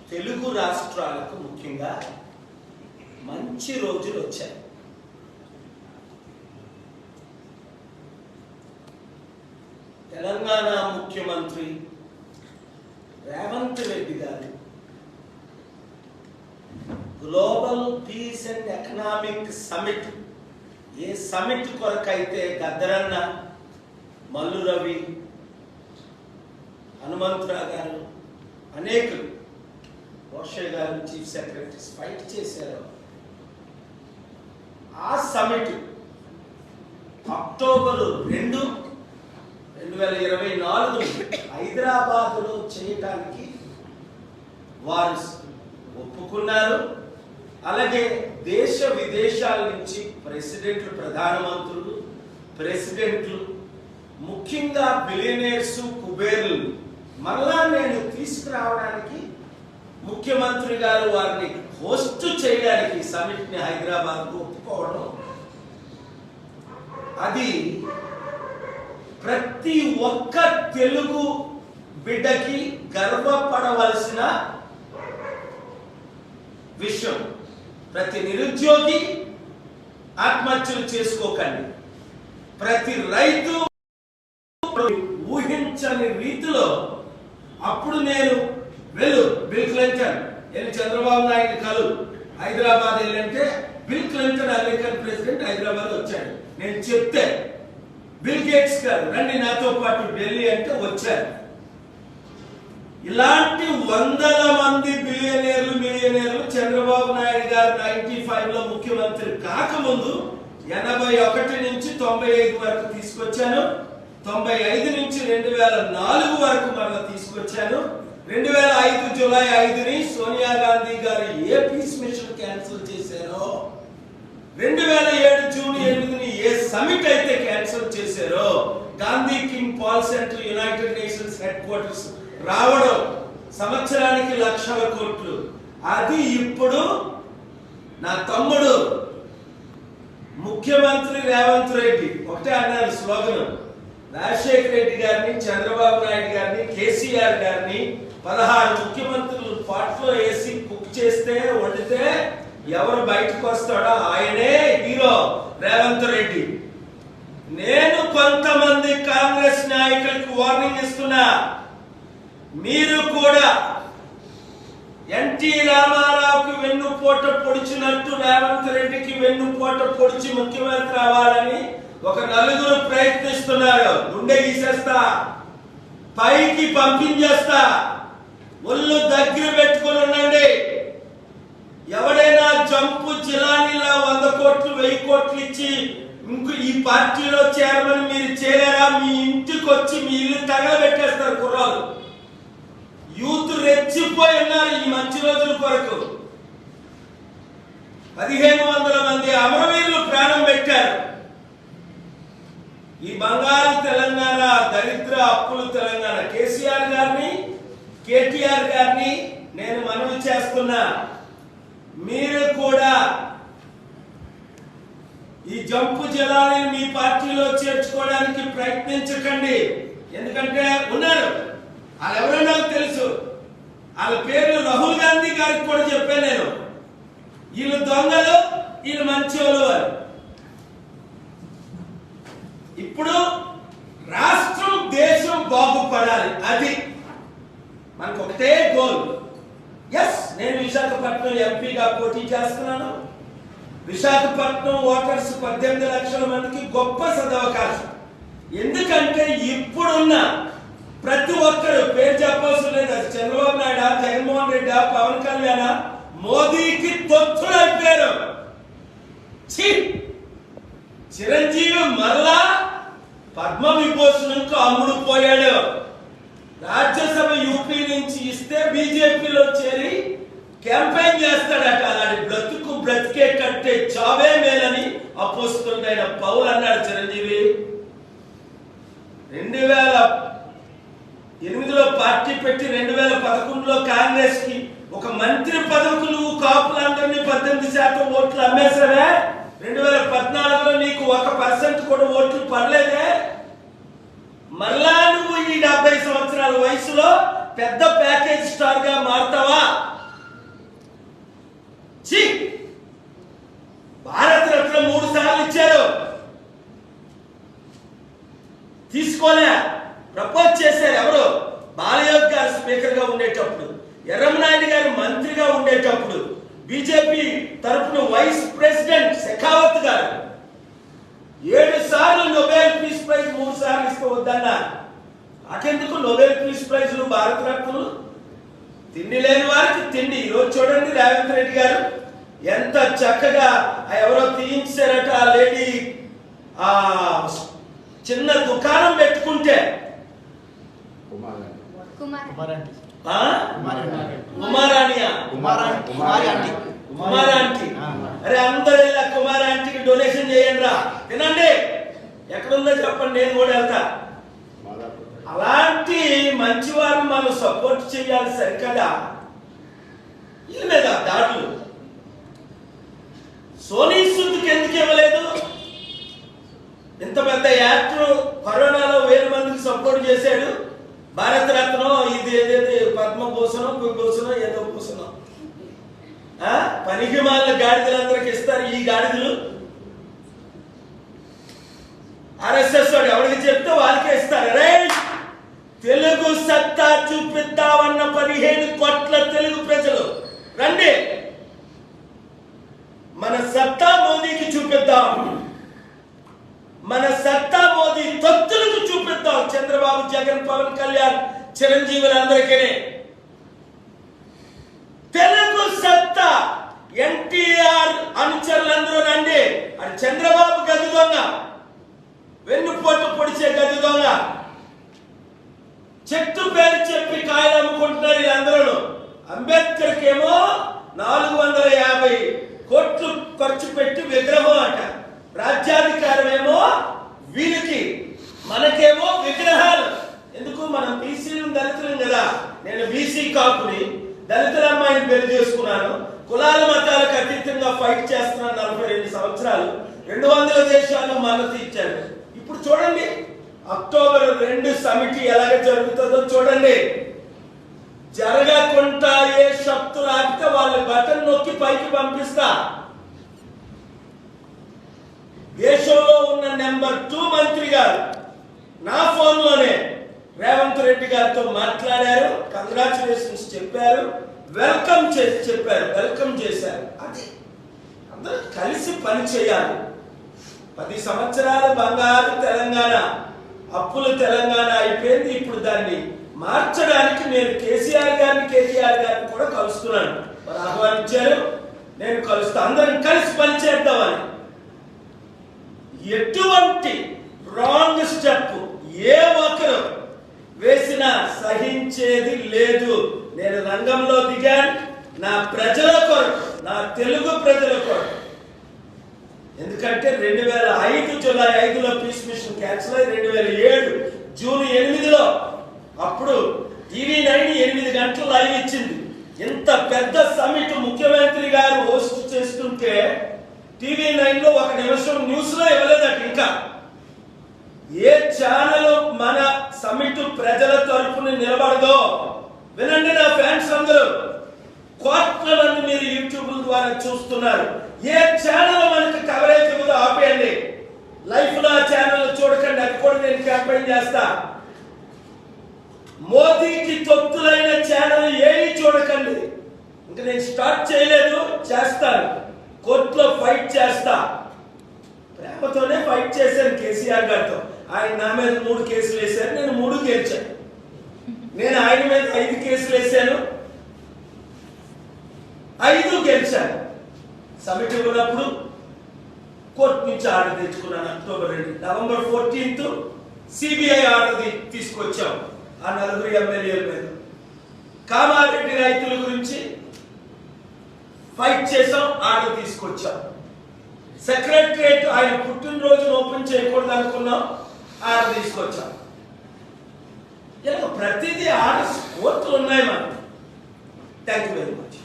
తెలుగు రాష్ట్రాలకు ముఖ్యంగా మంచి రోజులు వచ్చాయి. తెలంగాణ ముఖ్యమంత్రి Revanth Reddy garu global peace and economic summit, ఏ సమిట్ కొరకైతే గద్దరన్న, మల్లు రవి, హనుమంతరావు గారు, అనేకులు, వర్షే గారు, చీఫ్ సెక్రటరీస్ ఫైట్ చేశారు. ఆ సమిట్ అక్టోబర్ 2, 2024 హైదరాబాద్లో చేయటానికి వారు ఒప్పుకున్నారు. అలాగే దేశ విదేశాల నుంచి ప్రెసిడెంట్లు, ప్రధానమంత్రులు, ప్రెసిడెంట్లు, ముఖ్యంగా బిలియనీర్స్, కుబేర్లు మళ్ళా నేను తీసుకురావడానికి ముఖ్యమంత్రి గారు వారిని హోస్ట్ చేయడానికి సమిట్ని హైదరాబాద్కు ఒప్పుకోవడం, అది ప్రతి ఒక్క తెలుగు బిడ్డకి గర్వపడవలసిన విషయం. ప్రతి నిరుద్యోగి ఆత్మహత్యలు చేసుకోకండి, ప్రతి రైతు ఊహించని రీతిలో అప్పుడు నేను బిల్ క్లింటన్ చంద్రబాబు నాయుడు కలు హైదరాబాద్ వెళ్ళంటే Bill Clinton American president Hyderabad వచ్చాడు. నేను చెప్తే బిల్ గేట్స్ గారు రండి నాతో పాటు ఢిల్లీ అంటే వచ్చారు. ఇలాంటి వందల మంది బిలియనీర్లు, మిలియనీర్లు చంద్రబాబు నాయుడు గారు 95లో ముఖ్యమంత్రి కాకముందు 81 నుంచి 95 వరకు తీసుకొచ్చాను. 95 నుంచి 2004 వరకు మరలా తీసుకొచ్చాను. 2005 జూలై 5ని సోనియా గాంధీ గారు ఏ పీస్ మిషన్ క్యాన్సిల్ చేశారో, 2007 జూన్ 8ని ఏ సమిట్ అయితే క్యాన్సిల్ చేశారో, Gandhi King Paul centre United Nations headquarters రావడం, సంవత్సరానికి లక్షల కోట్లు, అది ఇప్పుడు నా తమ్ముడు ముఖ్యమంత్రి రేవంత్ రెడ్డి ఒకటే అన్నారు స్లోగన్, రాజశేఖర రెడ్డి గారిని, చంద్రబాబు నాయుడు గారిని, కేసీఆర్ గారిని 16 ముఖ్యమంత్రులు పాట్లో వేసి కుక్ చేస్తే, వండితే ఎవరు బయటకు వస్తాడో ఆయనే హీరో రేవంత్ రెడ్డి. నేను కొంతమంది కాంగ్రెస్ నాయకులకు వార్నింగ్ ఇస్తున్నా, మీరు కూడా ఎన్టీ రామారావుకి వెన్నుపోట పొడిచినట్టు రేవంత్ రెడ్డికి వెన్నుపోట పొడిచి ముఖ్యమంత్రి అవ్వాలని ఒక నలుగురు ప్రయత్నిస్తున్నారు. గుండె గీసేస్తా, పైకి పంపించేస్తా, ఒళ్ళు దగ్గర పెట్టుకుని ఉండండి. ఎవడైనా జంపు జిలానీలా 100 కోట్లు 1000 కోట్లు ఇచ్చి ఇంకో ఈ పార్టీలో చేరమని మీరు చేరారా, మీ ఇంటికి వచ్చి మీ ఇల్లు తగలబెట్టేస్తారు కుర్రాలు. యూత్ రెచ్చిపోయి ఉన్నారు ఈ మంచి రోజుల కొరకు. 1500 మంది అమరవీరులు ప్రాణం పెట్టారు. ఈ బంగారు తెలంగాణ, దరిద్ర అప్పులు తెలంగాణ, కేసీఆర్ గారిని, కేటీఆర్ గారిని నేను మనవి చేస్తున్నా, మీరు కూడా ఈ జంపు జలాన్ని మీ పార్టీలో చేర్చుకోవడానికి ప్రయత్నించకండి. ఎందుకంటే ఉన్నారు వాళ్ళు, ఎవరో నాకు తెలుసు, వాళ్ళ పేర్లు రాహుల్ గాంధీ గారికి కూడా చెప్పాను నేను, వీళ్ళు దొంగలు, వీళ్ళు మంచోళ్ళు అని. ఇప్పుడు రాష్ట్రం, దేశం బాగుపడాలి, అది మనకు ఒకటే గోల్. ఎస్, నేను విశాఖపట్నం ఎంపీగా పోటీ చేస్తున్నాను. విశాఖపట్నం ఓటర్స్ 18 లక్షల మందికి గొప్ప సదవకాశం. ఎందుకంటే ఇప్పుడున్న ప్రతి ఒక్కరు, పేరు చెప్పవలసిన లేదు, అది చంద్రబాబు నాయుడు, జగన్మోహన్ రెడ్డి, పవన్ కళ్యాణ్, మోదీకి తొత్తులు అయిపోయారు. చిరంజీవి మరలా పద్మ విభూషణకు అమ్ముడు పోయాడు. రాజ్యసభ యూపీ నుంచి ఇస్తే బీజేపీలో చేరి క్యాంపెయిన్ చేస్తాడట. అలాంటి బ్రతికే కట్టే చావే మేలని అపోస్తుండైన పౌల్ అన్నాడు చిరంజీవి. 2008లో పార్టీ పెట్టి 2011లో కాంగ్రెస్ కి ఒక మంత్రి పదవికి నువ్వు కాపులందరినీ 18% ఓట్లు అమ్మేశావే. 2014లో నీకు 1% కూడా ఓట్లు పడలేదే. మళ్ళా నువ్వు ఈ 70 సంవత్సరాల వయసులో పెద్ద ప్యాకేజ్ స్టార్ గా మారుతావా? ఉండేటప్పుడు, ఎర్రమనాయుడు గారు మంత్రిగా ఉండేటప్పుడు, బీజేపీ తరఫున వైస్ ప్రెసిడెంట్ షెకావత్ గారు 7 సార్లు నోబెల్ పీస్ ప్రైజ్ 3 సార్లు ఇస్తే వద్దన్నారు. నాకెందుకు నోబెల్ పీస్ ప్రైజ్లు, భారత రత్నలు? తిండి లేని వారికి తిండి. ఈరోజు చూడండి రేవంత్ రెడ్డి గారు ఎంత చక్కగా ఎవరో తీయించారట, ఆ లేడీ ఆ చిన్న దుకాణం పెట్టుకుంటే కుమారాంటీ, అరే అందరూ ఇలా కుమారాంటీకి డొనేషన్ చేయండి రా, తినండి, ఎక్కడుందో చెప్పండి, నేను కూడా వెళ్తా. అలాంటి మంచివారిని మనం సపోర్ట్ చేయాలి సరికదా. వీళ్ళ మీద దాడులు. సోనీ సూద్కి ఎందుకు ఇవ్వలేదు? ఇంత పెద్ద యాక్టర్ కరోనాలో 1000 మందికి సపోర్ట్ చేశాడు. భారత రత్నం ఇది ఏదైతే పద్మభూషణం, విభూషణం, ఏదో భూషణం, పనికి మాలిన గాడిదలందరికి ఇస్తారు. ఈ గాడిదలు RSS వాడు ఎవరికి చెప్తే వాళ్ళకే ఇస్తారు. రే తెలుగు సత్తా చూపిద్దామన్న 15 కోట్ల తెలుగు ప్రజలు రండి, మన సత్తా మోదీకి చూపిద్దాం, మన సత్తా మోదీ తొత్తులకు చూపిద్దాం. చంద్రబాబు, జగన్, పవన్ కళ్యాణ్, చిరంజీవులందరికీ తెలుగు సత్తా. NTR అనుచరులందరూ రండి. అది చంద్రబాబు గది దొంగ, వెన్నుపోటు పొడిచే గది దొంగ, చెట్టు పేరు చెప్పి కాయలు అమ్ముకుంటున్నారు వీళ్ళందరూ. అంబేద్కర్కి ఏమో 450 కోట్లు ఖర్చు పెట్టి విగ్రహం అట. రాజ్యాధికారం ఏమో వీరికి, మనకేమో విగ్రహాలు. ఎందుకు? మనం బీసీలు, దళితులం కదా. నేను బీసీ కాపుని, దళితుల అమ్మాయిని పెళ్లి చేసుకున్నాను. కులాల మతాలకు అతీతంగా ఫైట్ చేస్తున్నాను 42 సంవత్సరాలు. 200 దేశాలు మద్దతు ఇచ్చాను. ఇప్పుడు చూడండి అక్టోబర్ 2 సమిట్ ఎలాగ జరుగుతుందో చూడండి. జరగకుండా ఏ శక్తులు ఆపితే వాళ్ళ బటన్ నొక్కి పైకి పంపిస్తా. దేశంలో ఉన్న నెంబర్ 2 మంత్రి గారు నా ఫోన్లోనే రేవంత్ రెడ్డి గారితో మాట్లాడారు, కంగ్రాచులేషన్స్ చెప్పారు, వెల్కమ్ చేసి చెప్పారు, వెల్కమ్ చేశారు. అది అందరూ కలిసి పని చేయాలి. 10 సంవత్సరాల బంగారు తెలంగాణ, అప్పుల తెలంగాణ అయిపోయింది. ఇప్పుడు దాన్ని మార్చడానికి నేను కేసీఆర్ గారిని, కేటీఆర్ గారిని కూడా కలుస్తున్నాను. వారు ఆహ్వానించారు, నేను కలుస్తా. అందరం కలిసి పని చేద్దామని. ఎటువంటి రాంగ్ స్టెప్ ఏ ఒక్కరు వేసినా సహించేది లేదు. నేను రంగంలో దిగాను నా ప్రజల కొరకు, నా తెలుగు ప్రజల కొరకు. ఎందుకంటే 2005 జూలై 5లో పీస్ మిషన్ క్యాన్సిల్ అయ్యి 2007 జూన్ 8లో అప్పుడు TV9 8 గంటలు లైవ్ ఇచ్చింది. ఇంత పెద్ద సమిట్ ముఖ్యమంత్రి గారు హోస్ట్ చేస్తుంటే TV9లో 1 నిమిషం న్యూస్ లో ఇవ్వలేదట. ఇంకా ఏ ఛానల్ మన సమిట్ ప్రజల తరపున నిలబడదో వినండి నా ఫ్యాన్స్ అందరూ. కోట్ల మంది మీరు యూట్యూబ్ ద్వారా చూస్తున్నారు. ఏ ఛానల్ మనకు కవరేజ్ ఇవ్వదో ఆపేయండి. లైఫ్ లో ఆ ఛానల్ చూడకండి, అది కూడా నేను క్యాంపెయిన్ చేస్తా. మోదీకి తొత్తులైన ఛానల్ ఏవి చూడకండి. ఇంకా నేను స్టార్ట్ చేయలేదు, చేస్తాను. కోర్టులో ఫైట్ చేస్తా. ప్రేమతోనే ఫైట్ చేశాను కేసీఆర్ గారితో. ఆయన నా మీద 3 కేసులు వేశారు, నేను 3 గెలిచాను. నేను ఆయన మీద 5 కేసులు వేశాను, 5 గెలిచాను. సమిట్ ఉన్నప్పుడు కోర్టు నుంచి ఆర్డర్ తెచ్చుకున్నాను. అక్టోబర్ 2, నవంబర్ 14 సిబిఐ ఆర్డర్ తీసుకొచ్చాం ఆ 4 ఎమ్మెల్యేల మీద. కామారెడ్డి రైతుల గురించి ఫైట్ చేసాం, ఆర్డర్ తీసుకొచ్చాం. సెక్రటరియట్ ఆయన పుట్టినరోజును ఓపెన్ చేయకూడదు అనుకున్నాం, ఆర్డర్ తీసుకొచ్చాం. ఇలా ప్రతిదీ ఆర్డర్స్ కోర్టులు ఉన్నాయి మనకి. Thank you very much.